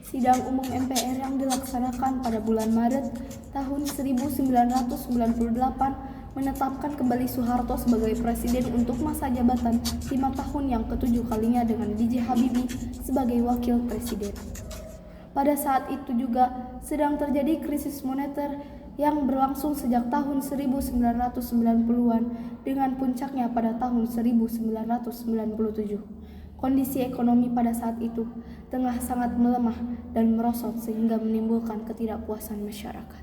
Sidang umum MPR yang dilaksanakan pada bulan Maret tahun 1998 menetapkan kembali Soeharto sebagai presiden untuk masa jabatan 5 tahun yang ketujuh kalinya dengan B.J. Habibie sebagai wakil presiden. Pada saat itu juga sedang terjadi krisis moneter yang berlangsung sejak tahun 1990-an dengan puncaknya pada tahun 1997. Kondisi ekonomi pada saat itu tengah sangat melemah dan merosot sehingga menimbulkan ketidakpuasan masyarakat.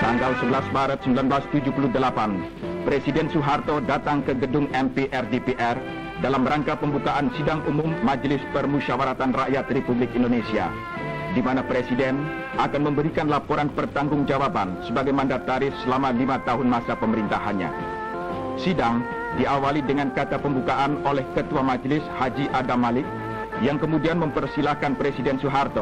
Tanggal 11 Maret 1978, Presiden Soeharto datang ke gedung MPR DPR dalam rangka pembukaan sidang umum Majelis Permusyawaratan Rakyat Republik Indonesia, di mana Presiden akan memberikan laporan pertanggungjawaban sebagai mandataris selama 5 tahun masa pemerintahannya. Sidang diawali dengan kata pembukaan oleh Ketua Majelis Haji Adam Malik yang kemudian mempersilahkan Presiden Soeharto.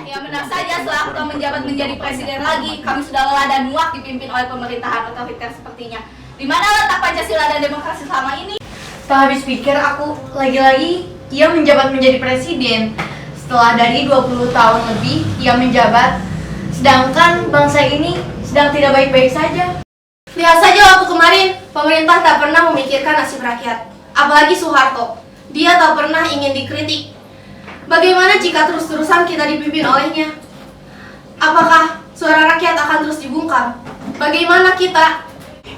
Ya benar saja, Soeharto menjabat menjadi presiden lagi. Kami sudah lelah dan muak dipimpin oleh pemerintahan otoriter sepertinya. Di mana letak Pancasila dan demokrasi selama ini? Setelah habis pikir aku, lagi-lagi ia menjabat menjadi presiden. Setelah dari 20 tahun lebih ia menjabat, sedangkan bangsa ini sedang tidak baik-baik saja. Lihat saja waktu kemarin, pemerintah tak pernah memikirkan nasib rakyat. Apalagi Soeharto, dia tak pernah ingin dikritik. Bagaimana jika terus-terusan kita dipimpin olehnya? Apakah suara rakyat akan terus dibungkam? Bagaimana kita?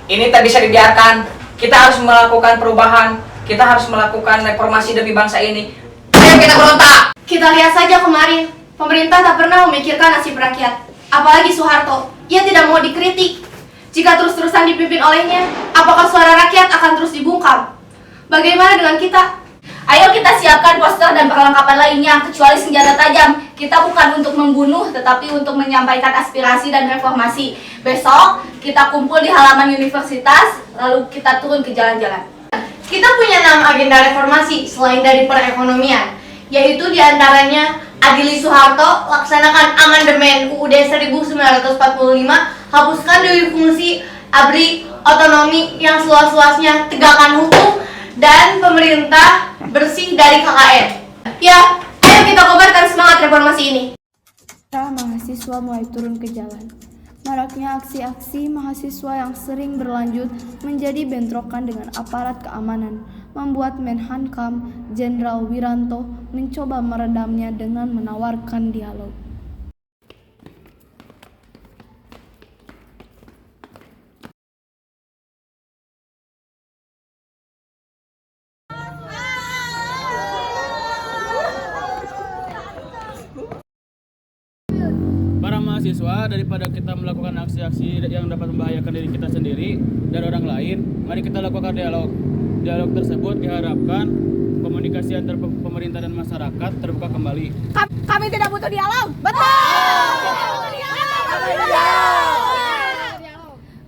Ini tak bisa dibiarkan. Kita harus melakukan perubahan. Kita harus melakukan reformasi demi bangsa ini. Ayo kita berontak! Kita lihat saja kemarin, pemerintah tak pernah memikirkan nasib rakyat. Apalagi Soeharto, ia tidak mau dikritik. Jika terus-terusan dipimpin olehnya, apakah suara rakyat akan terus dibungkam? Bagaimana dengan kita? Ayo kita siapkan poster dan perlengkapan lainnya, kecuali senjata tajam. Kita bukan untuk membunuh, tetapi untuk menyampaikan aspirasi dan reformasi. Besok kita kumpul di halaman universitas, lalu kita turun ke jalan-jalan. Kita punya 6 agenda reformasi selain dari perekonomian, yaitu diantaranya adili Soeharto, laksanakan amandemen UUD 1945, hapuskan dewi fungsi ABRI, otonomi yang seluas-luasnya, tegakkan hukum, dan pemerintah bersih dari KKN. Ya, ayo kita kobarkan semangat reformasi ini. Para mahasiswa mulai turun ke jalan. Maraknya aksi-aksi mahasiswa yang sering berlanjut menjadi bentrokan dengan aparat keamanan, membuat Menhankam Jenderal Wiranto mencoba meredamnya dengan menawarkan dialog. Para mahasiswa, daripada kita melakukan aksi-aksi yang dapat membahayakan diri kita sendiri dan orang lain, mari kita lakukan dialog. Dialog tersebut diharapkan komunikasi antar pemerintah dan masyarakat terbuka kembali. Kami tidak butuh dialog. Betul!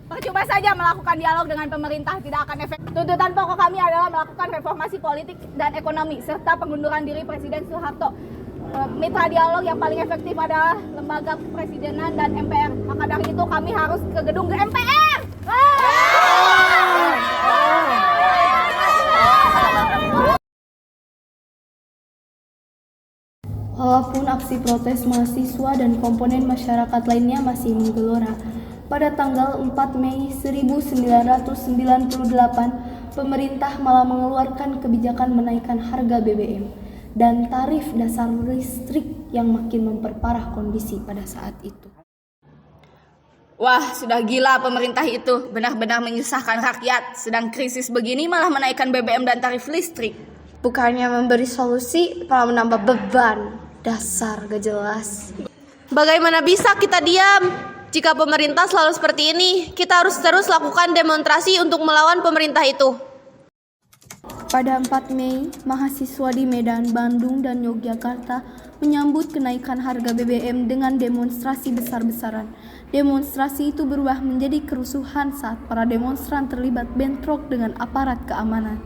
Percuma saja melakukan dialog dengan pemerintah, tidak akan efektif. Tuntutan pokok kami adalah melakukan reformasi politik dan ekonomi serta pengunduran diri Presiden Soeharto. Mitra dialog yang paling efektif adalah lembaga kepresidenan dan MPR. Maka dari itu kami harus ke gedung MPR. Walaupun aksi protes mahasiswa dan komponen masyarakat lainnya masih menggelora, pada tanggal 4 Mei 1998, pemerintah malah mengeluarkan kebijakan menaikkan harga BBM dan tarif dasar listrik yang makin memperparah kondisi pada saat itu. Wah, sudah gila pemerintah itu, benar-benar menyusahkan rakyat. Sedang krisis begini malah menaikkan BBM dan tarif listrik. Bukannya memberi solusi, malah menambah beban. Dasar gak jelas. Bagaimana bisa kita diam? Jika pemerintah selalu seperti ini, kita harus terus lakukan demonstrasi untuk melawan pemerintah itu. Pada 4 Mei, mahasiswa di Medan, Bandung, dan Yogyakarta menyambut kenaikan harga BBM dengan demonstrasi besar-besaran. Demonstrasi itu berubah menjadi kerusuhan saat para demonstran terlibat bentrok dengan aparat keamanan.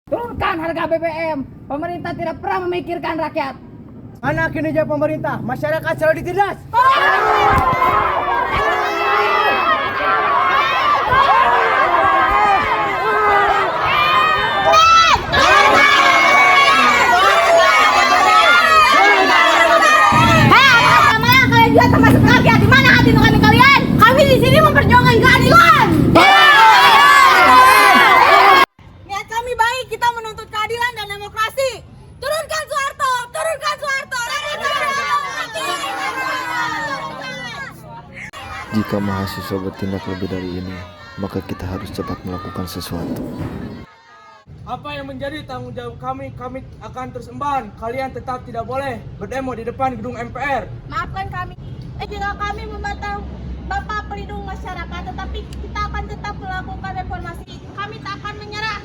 Turunkan harga BBM, pemerintah tidak pernah memikirkan rakyat. Mana kinerja pemerintah, masyarakat selalu ditindas. Jika mahasiswa bertindak lebih dari ini, maka kita harus cepat melakukan sesuatu. Apa yang menjadi tanggung jawab kami akan terus emban. Kalian tetap tidak boleh berdemo di depan gedung MPR. Maafkan kami jika kami membantah Bapak Pelindung Masyarakat, tetapi kita akan tetap melakukan reformasi. Kami tak akan menyerah.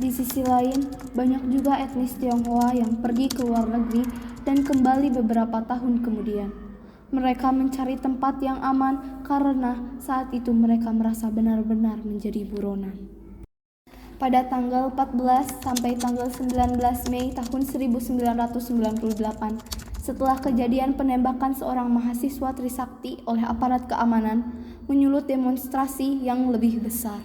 Di sisi lain, banyak juga etnis Tionghoa yang pergi ke luar negeri dan kembali beberapa tahun kemudian. Mereka mencari tempat yang aman karena saat itu mereka merasa benar-benar menjadi buronan. Pada tanggal 14 sampai tanggal 19 Mei tahun 1998, setelah kejadian penembakan seorang mahasiswa Trisakti oleh aparat keamanan, menyulut demonstrasi yang lebih besar.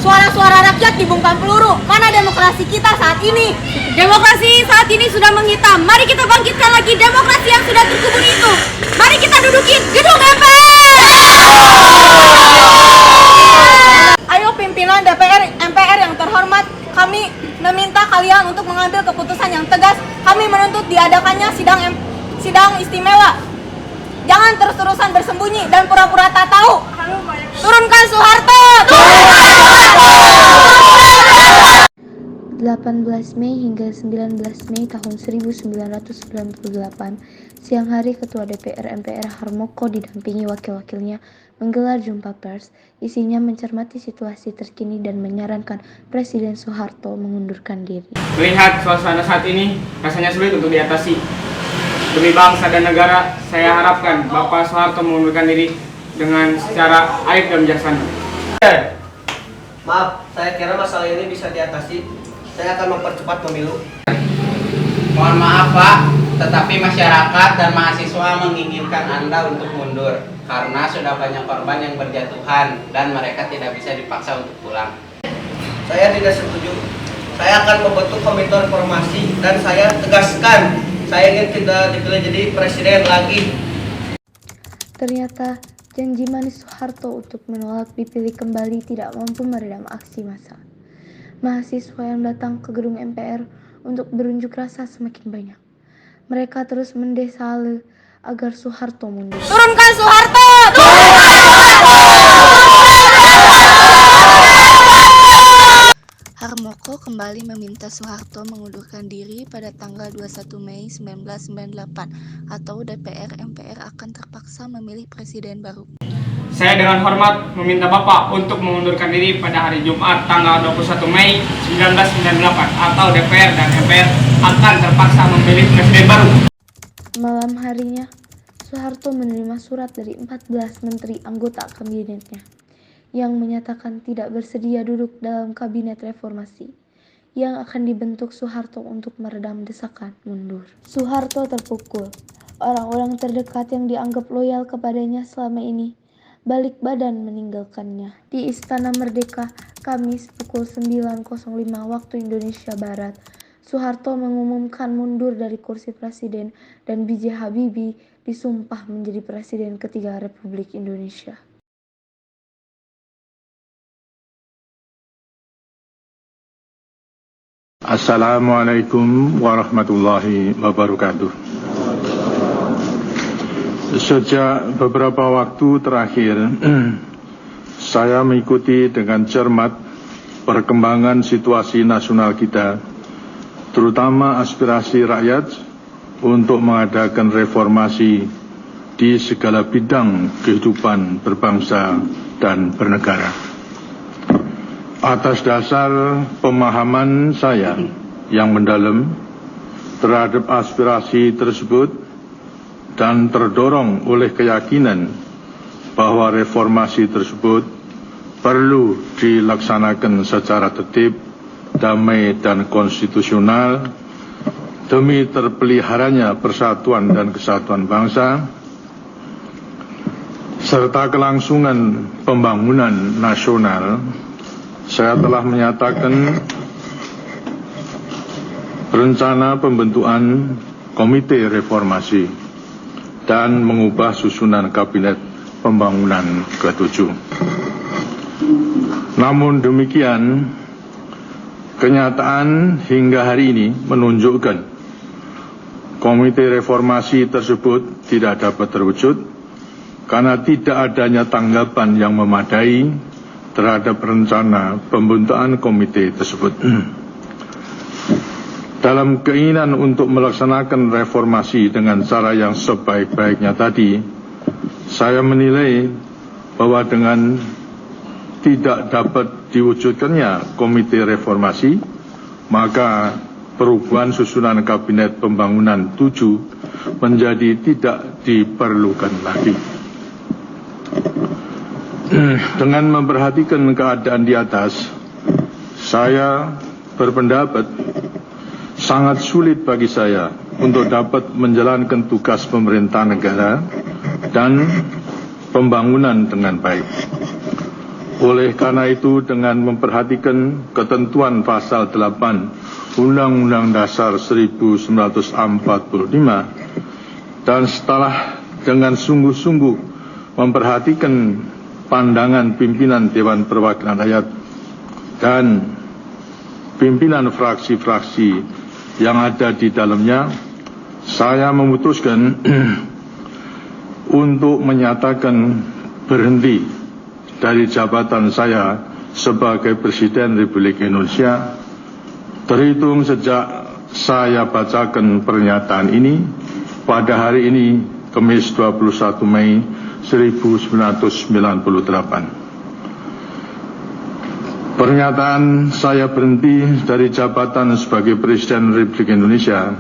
Suara-suara rakyat dibungkam peluru. Mana demokrasi kita saat ini? Demokrasi saat ini sudah menghitam. Mari kita bangkitkan lagi demokrasi yang sudah terkubur itu. Mari kita duduki gedung MPR. Ayo pimpinan DPR, MPR yang terhormat, kami meminta kalian untuk mengambil keputusan yang tegas. Kami menuntut diadakannya sidang istimewa. Jangan terus-terusan bersembunyi dan pura-pura tak tahu. Turunkan Soeharto! 18 Mei hingga 19 Mei tahun 1998, siang hari Ketua DPR MPR Harmoko didampingi wakil-wakilnya menggelar jumpa pers, isinya mencermati situasi terkini dan menyarankan Presiden Soeharto mengundurkan diri. Melihat suasana saat ini, rasanya sulit untuk diatasi. Demi bangsa dan negara, saya harapkan Bapak Soeharto mengundurkan diri dengan secara adil dan bijaksana. Maaf, saya kira masalah ini bisa diatasi. Saya akan mempercepat pemilu. Mohon maaf Pak, tetapi masyarakat dan mahasiswa menginginkan Anda untuk mundur karena sudah banyak korban yang berjatuhan dan mereka tidak bisa dipaksa untuk pulang. Saya tidak setuju. Saya akan membentuk komite reformasi dan saya tegaskan saya ingin tidak dipilih jadi presiden lagi. Ternyata janji manis Soeharto untuk menolak dipilih kembali tidak mampu meredam aksi massa. Mahasiswa yang datang ke gedung MPR untuk berunjuk rasa semakin banyak. Mereka terus mendesale agar Soeharto mundur. Turunkan Soeharto! Harmoko kembali meminta Soeharto mengundurkan diri pada tanggal 21 Mei 1998 atau DPR MPR akan terpaksa memilih presiden baru. Saya dengan hormat meminta Bapak untuk mengundurkan diri pada hari Jumat tanggal 21 Mei 1998 atau DPR dan MPR akan terpaksa memilih presiden baru. Malam harinya, Soeharto menerima surat dari 14 menteri anggota kabinetnya yang menyatakan tidak bersedia duduk dalam kabinet reformasi yang akan dibentuk Soeharto untuk meredam desakan mundur. Soeharto terpukul. Orang-orang terdekat yang dianggap loyal kepadanya selama ini balik badan meninggalkannya. Di Istana Merdeka, Kamis pukul 9.05 waktu Indonesia Barat, Soeharto mengumumkan mundur dari kursi presiden dan B.J. Habibie disumpah menjadi presiden ketiga Republik Indonesia. Assalamualaikum warahmatullahi wabarakatuh. Sejak beberapa waktu terakhir, saya mengikuti dengan cermat perkembangan situasi nasional kita, terutama aspirasi rakyat untuk mengadakan reformasi di segala bidang kehidupan berbangsa dan bernegara. Atas dasar pemahaman saya yang mendalam terhadap aspirasi tersebut dan terdorong oleh keyakinan bahwa reformasi tersebut perlu dilaksanakan secara tertib, damai, dan konstitusional demi terpeliharanya persatuan dan kesatuan bangsa serta kelangsungan pembangunan nasional. Saya telah menyatakan rencana pembentukan Komite Reformasi dan mengubah susunan Kabinet Pembangunan ke-7. Namun demikian, kenyataan hingga hari ini menunjukkan Komite Reformasi tersebut tidak dapat terwujud karena tidak adanya tanggapan yang memadai terhadap rencana pembentukan komite tersebut. Dalam keinginan untuk melaksanakan reformasi dengan cara yang sebaik-baiknya tadi, saya menilai bahwa dengan tidak dapat diwujudkannya Komite Reformasi, maka perubahan susunan Kabinet Pembangunan 7 menjadi tidak diperlukan lagi. Dengan memperhatikan keadaan di atas, saya berpendapat sangat sulit bagi saya untuk dapat menjalankan tugas pemerintah negara dan pembangunan dengan baik. Oleh karena itu, dengan memperhatikan ketentuan pasal 8 Undang-Undang Dasar 1945 dan setelah dengan sungguh-sungguh memperhatikan pandangan pimpinan Dewan Perwakilan Rakyat dan pimpinan fraksi-fraksi yang ada di dalamnya, saya memutuskan untuk menyatakan berhenti dari jabatan saya sebagai Presiden Republik Indonesia terhitung sejak saya bacakan pernyataan ini pada hari ini, Kamis 21 Mei 1998. Pernyataan saya berhenti dari jabatan sebagai Presiden Republik Indonesia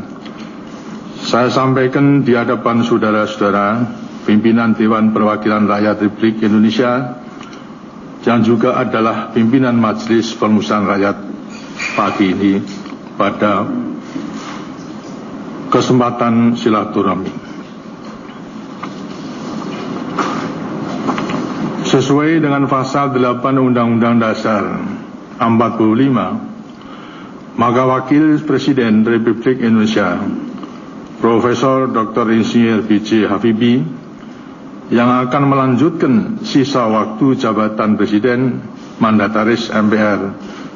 saya sampaikan di hadapan saudara-saudara pimpinan Dewan Perwakilan Rakyat Republik Indonesia yang juga adalah pimpinan Majelis Permusyawaratan Rakyat pagi ini pada kesempatan silaturahmi. Sesuai dengan pasal 8 Undang-Undang Dasar 45, maka Wakil Presiden Republik Indonesia Profesor Dr. Insinyur B.J. Habibie yang akan melanjutkan sisa waktu jabatan Presiden Mandataris MPR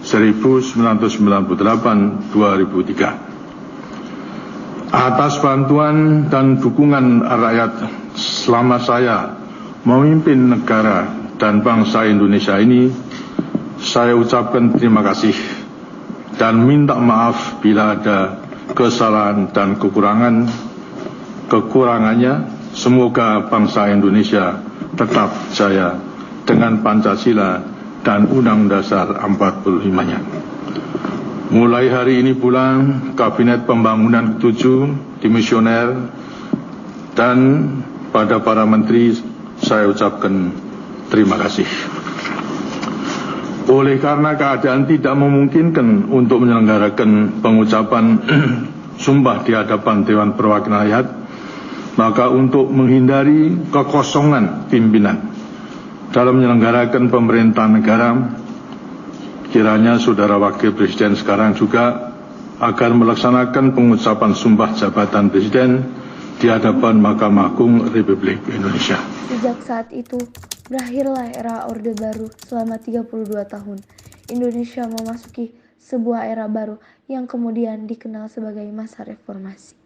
1998-2003. Atas bantuan dan dukungan rakyat selama saya memimpin negara dan bangsa Indonesia ini, saya ucapkan terima kasih dan minta maaf bila ada kesalahan dan kekurangannya. Semoga bangsa Indonesia tetap jaya dengan Pancasila dan Undang Dasar 45-nya. Mulai hari ini pula, Kabinet Pembangunan 7 dimisioner dan pada para menteri saya ucapkan terima kasih. Oleh karena keadaan tidak memungkinkan untuk menyelenggarakan pengucapan sumpah di hadapan Dewan Perwakilan Rakyat, maka untuk menghindari kekosongan pimpinan dalam menyelenggarakan pemerintahan negara, kiranya Saudara Wakil Presiden sekarang juga akan melaksanakan pengucapan sumpah jabatan Presiden di hadapan Mahkamah Agung Republik Indonesia. Sejak saat itu, berakhirlah era Orde Baru selama 32 tahun. Indonesia memasuki sebuah era baru yang kemudian dikenal sebagai masa reformasi.